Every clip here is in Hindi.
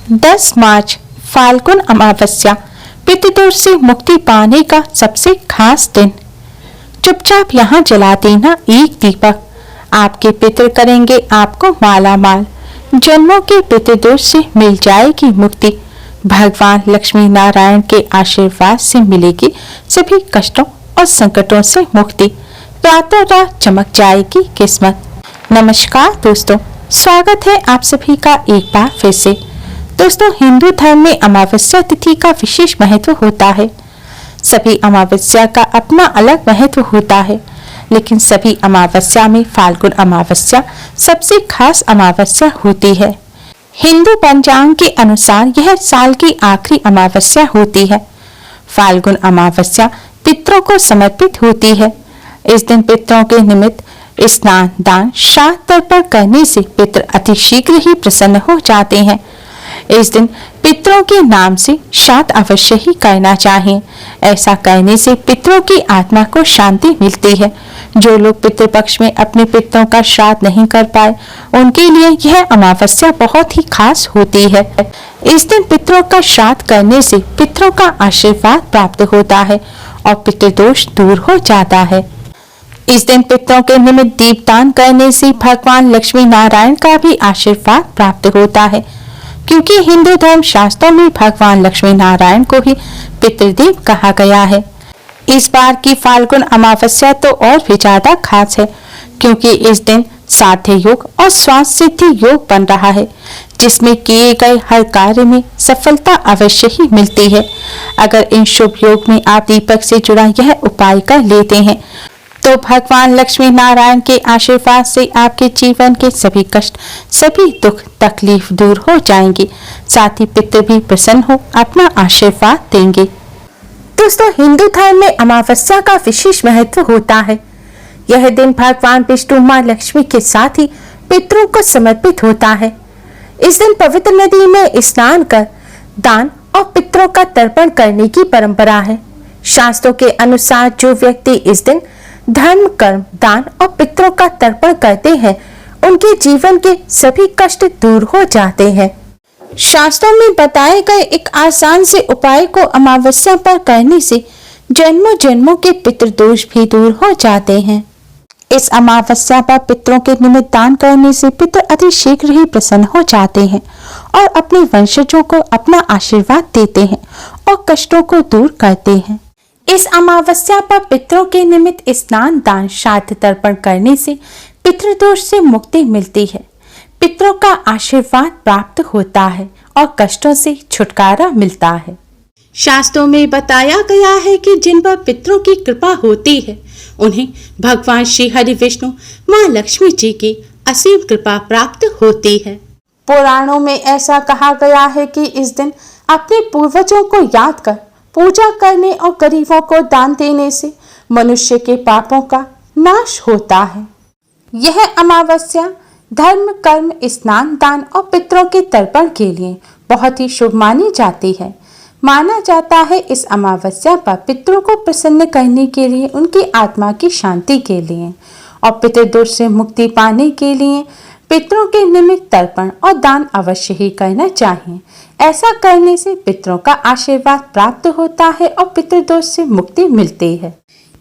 10 मार्च फाल्गुन अमावस्या पितृदोष से मुक्ति पाने का सबसे खास दिन। चुपचाप यहाँ जला देना एक दीपक, आपके पितृ करेंगे आपको माला माल। जन्मों के पितृदोष से मिल जाएगी मुक्ति, भगवान लक्ष्मी नारायण के आशीर्वाद से मिलेगी सभी कष्टों और संकटों से मुक्ति। रातों रात चमक जाएगी किस्मत। नमस्कार दोस्तों, स्वागत है आप सभी का एक बार फिर से। दोस्तों, हिंदू धर्म में अमावस्या तिथि का विशेष महत्व होता है। सभी अमावस्या का अपना अलग महत्व होता है, लेकिन सभी अमावस्या में फाल्गुन अमावस्या सबसे खास अमावस्या होती है। हिंदू पंचांग के अनुसार यह साल की आखिरी अमावस्या होती है। फाल्गुन अमावस्या पितरों को समर्पित होती है। इस दिन पितरों के निमित्त स्नान, दान, श्राद्ध तर्पण करने से पितर अति शीघ्र ही प्रसन्न हो जाते हैं। इस दिन पितरों के नाम से श्राद्ध अवश्य ही करना चाहिए। ऐसा करने से पितरों की आत्मा को शांति मिलती है। जो लोग पितृपक्ष में अपने पितरों का श्राद्ध नहीं कर पाए, उनके लिए यह अमावस्या बहुत ही खास होती है। इस दिन पितरों का श्राद्ध करने से पितरों का आशीर्वाद प्राप्त होता है और पितृदोष दूर हो जाता है। इस दिन पितरों के निमित्त दीपदान करने से भगवान लक्ष्मी नारायण का भी आशीर्वाद प्राप्त होता है, क्योंकि हिंदू धर्म शास्त्रों में भगवान लक्ष्मी नारायण को ही पितृदेव कहा गया है। इस बार की फाल्गुन अमावस्या तो और भी ज्यादा खास है, क्योंकि इस दिन साध्य योग और स्वास्थ्य सिद्धि योग बन रहा है, जिसमें किए गए हर कार्य में सफलता अवश्य ही मिलती है। अगर इन शुभ योग में आप दीपक से जुड़ा यह उपाय कर लेते हैं, तो भगवान लक्ष्मी नारायण के आशीर्वाद से आपके जीवन के सभी कष्ट, सभी दुख तकलीफ दूर हो जाएंगे। साथ ही पितृ भी प्रसन्न हो अपना आशीर्वाद देंगे। दोस्तों, हिंदू धर्म में अमावस्या का विशेष महत्व होता है। यह दिन भगवान विष्णु, मां लक्ष्मी के साथ ही पितरों को समर्पित होता है। इस दिन पवित्र नदी में स्नान कर दान और पितरों का तर्पण करने की परंपरा है। शास्त्रों के अनुसार जो व्यक्ति इस दिन धर्म, कर्म, दान और पितरों का तर्पण करते हैं, उनके जीवन के सभी कष्ट दूर हो जाते हैं। शास्त्रों में बताए गए एक आसान से उपाय को अमावस्या पर करने से जन्मों जन्मों के पितृदोष भी दूर हो जाते हैं। इस अमावस्या पर पितरों के निमित्त दान करने से पितर अति शीघ्र ही प्रसन्न हो जाते हैं और अपने वंशजों को अपना आशीर्वाद देते हैं और कष्टों को दूर करते हैं। इस अमावस्या पर पितरों के निमित्त स्नान, दान, श्राद्ध तर्पण करने से पितृदोष से मुक्ति मिलती है, पितरों का आशीर्वाद प्राप्त होता है और कष्टों से छुटकारा मिलता है। शास्त्रों में बताया गया है कि जिन पर पितरों की कृपा होती है, उन्हें भगवान श्री हरि विष्णु, मां लक्ष्मी जी की असीम कृपा प्राप्त होती है। पुराणों में ऐसा कहा गया है कि इस दिन अपने पूर्वजों को याद कर पूजा करने और गरीबों को दान देने से मनुष्य के पापों का नाश होता है। यह अमावस्या धर्म, कर्म, स्नान, दान और पितरों के तर्पण के लिए बहुत ही शुभ मानी जाती है। माना जाता है इस अमावस्या पर पितरों को प्रसन्न करने के लिए, उनकी आत्मा की शांति के लिए और पितृदोष से मुक्ति पाने के लिए पितरों के निमित्त तर्पण और दान अवश्य ही करना चाहिए। ऐसा करने से पितरों का आशीर्वाद प्राप्त होता है और पितृदोष से मुक्ति मिलती है।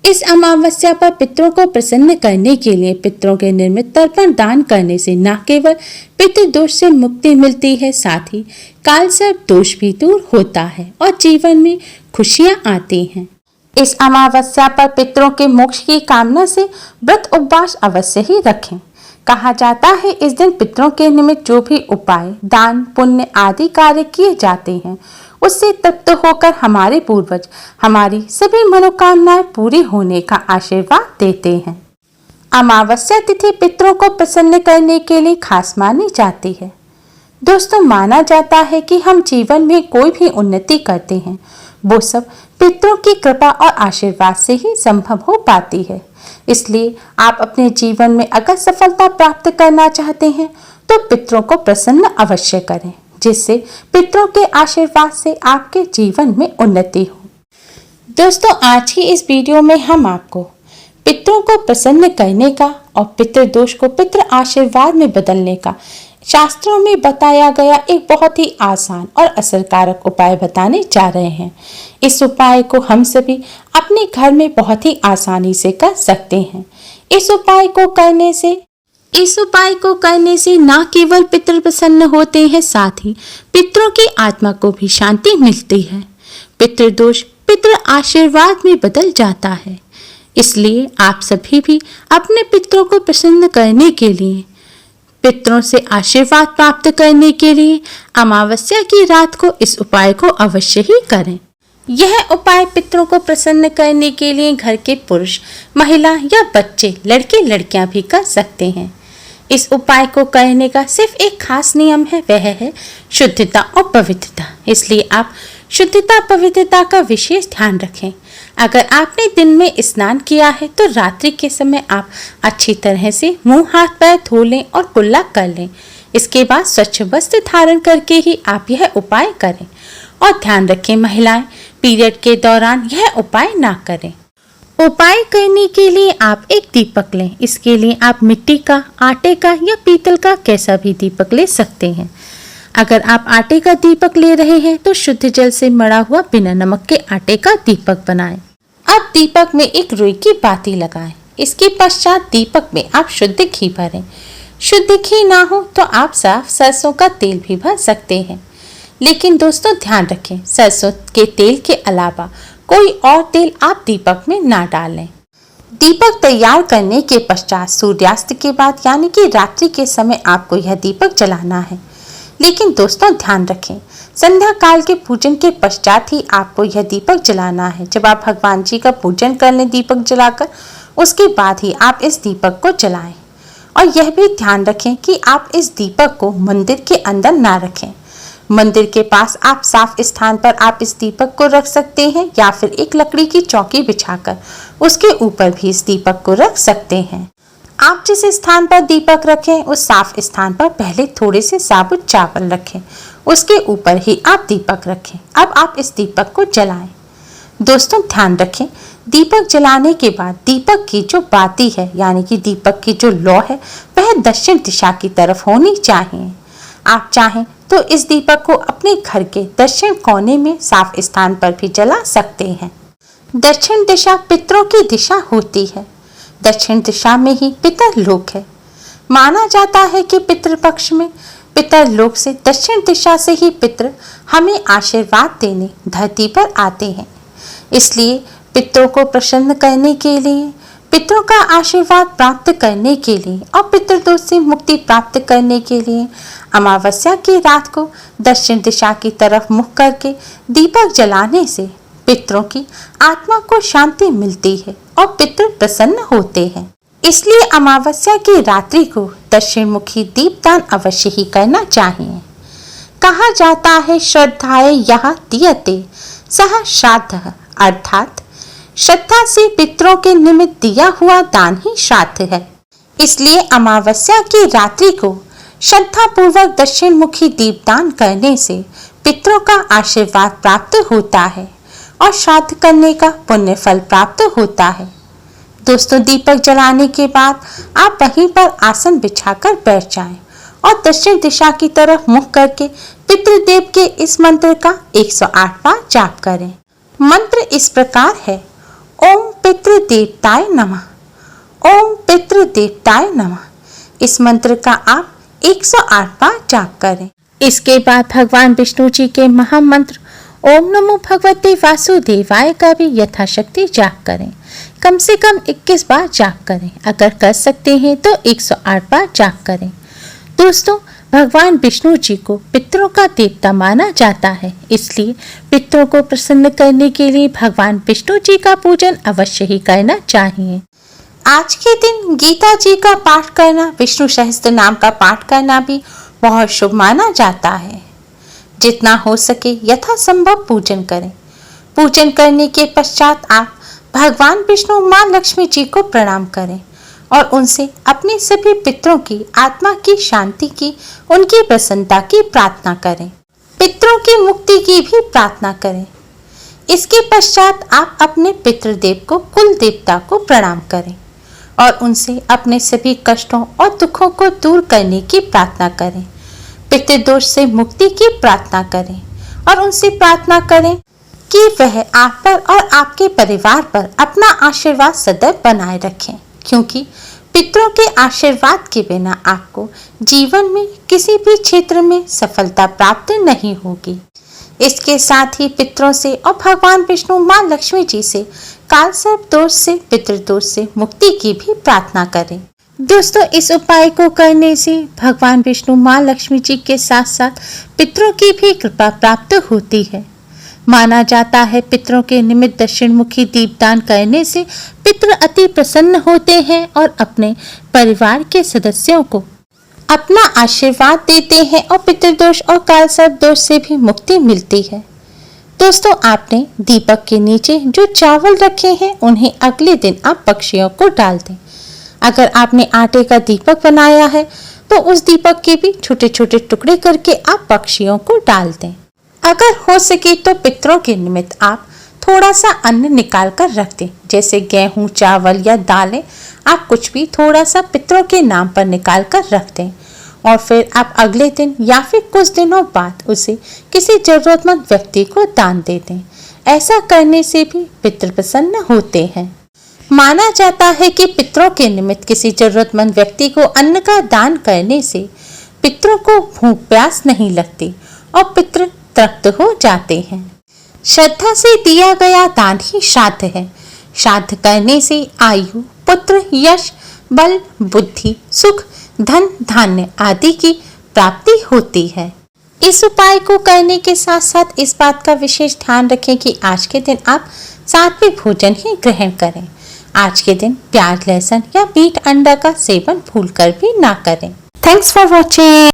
इस अमावस्या पर पितरों को प्रसन्न करने के लिए पितरों के निर्मित तर्पण दान करने से न केवल पितृदोष से मुक्ति मिलती है, साथ ही काल सर्प दोष भी दूर होता है और जीवन में खुशियां आती हैं। इस अमावस्या पर पितरों के मोक्ष की कामना से व्रत उपवास अवश्य ही रखें। कहा जाता है इस दिन पितरों के निमित्त जो भी उपाय, दान, पुण्य आदि कार्य किए जाते हैं, उससे तृप्त होकर हमारे पूर्वज हमारी सभी मनोकामनाएं पूरी होने का आशीर्वाद देते हैं। अमावस्या तिथि पितरों को प्रसन्न करने के लिए खास मानी जाती है। दोस्तों, माना जाता है कि हम जीवन में कोई भी उन्नति करते हैं, वो सब पितरों की कृपा और आशीर्वाद से ही संभव हो पाती है। इसलिए आप अपने जीवन में अगर सफलता प्राप्त करना चाहते हैं, तो पितरों को प्रसन्न अवश्य करें, जिससे पितरों के आशीर्वाद से आपके जीवन में उन्नति हो। दोस्तों, आज की इस वीडियो में हम आपको पितरों को प्रसन्न करने का और पितृदोष को पितृ आशीर्वाद में बदलने का शास्त्रों में बताया गया एक बहुत ही आसान और असरकारक उपाय बताने जा रहे हैं। इस उपाय को हम सभी अपने घर में बहुत ही आसानी से कर सकते हैं। इस उपाय को करने से न केवल पितृ प्रसन्न होते हैं, साथ ही पितरों की आत्मा को भी शांति मिलती है। पितृदोष पितृ आशीर्वाद में बदल जाता है। इसलिए आप सभी भी अपने पितरों को प्रसन्न करने के लिए, पितरों से आशीर्वाद प्राप्त करने के लिए अमावस्या की रात को इस उपाय को अवश्य ही करें। यह उपाय पितरों को प्रसन्न करने के लिए घर के पुरुष, महिला या बच्चे, लड़के लड़कियां भी कर सकते हैं। इस उपाय को करने का सिर्फ एक खास नियम है, वह है शुद्धता और पवित्रता। इसलिए आप शुद्धता पवित्रता का विशेष ध्यान रखें। अगर आपने दिन में स्नान किया है तो रात्रि के समय आप अच्छी तरह से मुंह हाथ पैर धो लें और कुल्ला कर लें। इसके बाद स्वच्छ वस्त्र धारण करके ही आप यह उपाय करें। और ध्यान रखें, महिलाएं पीरियड के दौरान यह उपाय ना करें। उपाय करने के लिए आप एक दीपक लें। इसके लिए आप मिट्टी का, आटे का या पीतल का कैसा भी दीपक ले सकते हैं। अगर आप आटे का दीपक ले रहे हैं तो शुद्ध जल से मढ़ा हुआ बिना नमक के आटे का दीपक बनाएं। अब दीपक में एक रुई की बाती लगाएं। इसके पश्चात दीपक में आप शुद्ध घी भरें। शुद्ध घी ना हो तो आप साफ सरसों का तेल भी भर सकते हैं। लेकिन दोस्तों ध्यान रखें, सरसों के तेल के अलावा कोई और तेल आप दीपक में ना डालें। दीपक तैयार करने के पश्चात सूर्यास्त के बाद यानी कि रात्रि के समय आपको यह दीपक जलाना है। लेकिन दोस्तों ध्यान रखें, संध्या काल के पूजन के पश्चात ही आपको यह दीपक जलाना है। जब आप भगवान जी का पूजन कर लें दीपक जलाकर, उसके बाद ही आप इस दीपक को जलाएं। और यह भी ध्यान रखें कि आप इस दीपक को मंदिर के अंदर ना रखें। मंदिर के पास आप साफ स्थान पर आप इस दीपक को रख सकते हैं या फिर एक लकड़ी की चौकी बिछाकर उसके ऊपर भी इस दीपक को रख सकते हैं। आप जिस स्थान पर दीपक रखें उस साफ स्थान पर पहले थोड़े से साबुत चावल रखें, उसके ऊपर ही आप दीपक रखें। अब आप इस दीपक को जलाएं। दोस्तों ध्यान रखें, दीपक जलाने के बाद दीपक की जो बाती है यानी कि दीपक की जो लौ है वह दक्षिण दिशा की तरफ होनी चाहिए। आप चाहें तो इस दीपक को अपने घर के दक्षिण कोने में साफ स्थान पर भी जला सकते हैं। दक्षिण दिशा पितरों की दिशा होती है। दक्षिण दिशा में ही पितर लोक है। माना जाता है कि पितृपक्ष में पितर लोक से दक्षिण दिशा से ही पितर हमें आशीर्वाद देने धरती पर आते हैं। इसलिए पितरों को प्रसन्न करने के लिए, पितरों का आशीर्वाद प्राप्त करने के लिए और पितृदोष से मुक्ति प्राप्त करने के लिए अमावस्या की रात को दक्षिण दिशा की तरफ मुख करके दीपक जलाने से पितरों की आत्मा को शांति मिलती है और पितृ प्रसन्न होते हैं। इसलिए अमावस्या की रात्रि को दक्षिण मुखी दीपदान अवश्य ही करना चाहिए। कहा जाता है श्रद्धाए यह दीयते सह श्राद्ध, अर्थात श्रद्धा से पितरों के निमित्त दिया हुआ दान ही श्राद्ध है। इसलिए अमावस्या की रात्रि को श्रद्धा पूर्वक दक्षिण मुखी दीपदान करने से पितरों का आशीर्वाद प्राप्त होता है और श्राद्ध करने का पुण्य फल प्राप्त होता है। दोस्तों दीपक जलाने के बाद आप वहीं पर आसन बिछाकर बैठ जाएं और दक्षिण दिशा की तरफ मुख करके पितृदेव के इस मंत्र का 108 बार जाप करें। मंत्र इस प्रकार है, ओम पितृदेवताय नमः, ओम पितृदेवताय नमः। इस मंत्र का आप 108 बार जाप करें। इसके बाद भगवान विष्णु जी के महामंत्र ओम नमो भगवते वासुदेवाय का भी यथाशक्ति जाप करें। कम से कम 21 बार जाप करें। अगर कर सकते हैं तो 108 बार जाप करें। दोस्तों भगवान विष्णु जी को पितरों का देवता माना जाता है, इसलिए पितरों को प्रसन्न करने के लिए भगवान विष्णु जी का पूजन अवश्य ही करना चाहिए। आज के दिन गीता जी का पाठ करना, विष्णु सहस्त्र नाम का पाठ करना भी बहुत शुभ माना जाता है। जितना हो सके यथासंभव पूजन करें। पूजन करने के पश्चात आप भगवान विष्णु माँ लक्ष्मी जी को प्रणाम करें और उनसे अपने सभी पितरों की आत्मा की शांति की, उनकी प्रसन्नता की प्रार्थना करें। पितरों की मुक्ति की भी प्रार्थना करें। इसके पश्चात आप अपने पितृदेव को, कुल देवता को प्रणाम करें और उनसे अपने सभी कष्टों और दुखों को दूर करने की प्रार्थना करें। पितृदोष से मुक्ति की प्रार्थना करें और उनसे प्रार्थना करें कि वह आप पर और आपके परिवार पर अपना आशीर्वाद सदैव बनाए रखें, क्योंकि पितरों के आशीर्वाद के बिना आपको जीवन में किसी भी क्षेत्र में सफलता प्राप्त नहीं होगी। इसके साथ ही पितरों से और भगवान विष्णु माँ लक्ष्मी जी से कालसर्प दोष से पितृदोष से मुक्ति की भी प्रार्थना करें। दोस्तों, इस उपाय को करने से भगवान विष्णु माँ लक्ष्मी जी के साथ साथ पितरों की भी कृपा प्राप्त होती है। माना जाता है पितरों के निमित्त दक्षिण मुखी दीपदान करने से पितृ अति प्रसन्न होते हैं और अपने परिवार के सदस्यों को अपना आशीर्वाद देते हैं और पितृदोष और कालसर्प दोष से भी मुक्ति मिलती है। दोस्तों, आपने दीपक के नीचे जो चावल रखे हैं उन्हें अगले दिन आप पक्षियों को डाल दें। अगर आपने आटे का दीपक बनाया है तो उस दीपक के भी छोटे छोटे टुकड़े करके आप पक्षियों को डाल दें। अगर हो सके तो पितरों के निमित्त आप थोड़ा सा अन्न निकाल कर रख दें, जैसे गेहूं, चावल या दालें। आप कुछ भी थोड़ा सा पितरों के नाम पर निकाल कर रख दें और फिर आप अगले दिन या फिर कुछ दिनों बाद उसे किसी जरूरतमंद व्यक्ति को दान दे दें। ऐसा करने से भी पितृ प्रसन्न होते हैं। माना जाता है कि पितरों के निमित्त किसी जरूरतमंद व्यक्ति को अन्न का दान करने से पितरों को भूख प्यास नहीं लगती और पितृ तृप्त हो जाते हैं। श्रद्धा से दिया गया दान ही श्राद्ध है। श्राद्ध करने से आयु, पुत्र, यश, बल, बुद्धि, सुख, धन, धान्य आदि की प्राप्ति होती है। इस उपाय को करने के साथ साथ इस बात का विशेष ध्यान रखें कि आज के दिन आप सात्विक भोजन ही ग्रहण करें। आज के दिन प्याज, लहसुन या मीट, अंडा का सेवन भूलकर भी ना करें। Thanks for watching.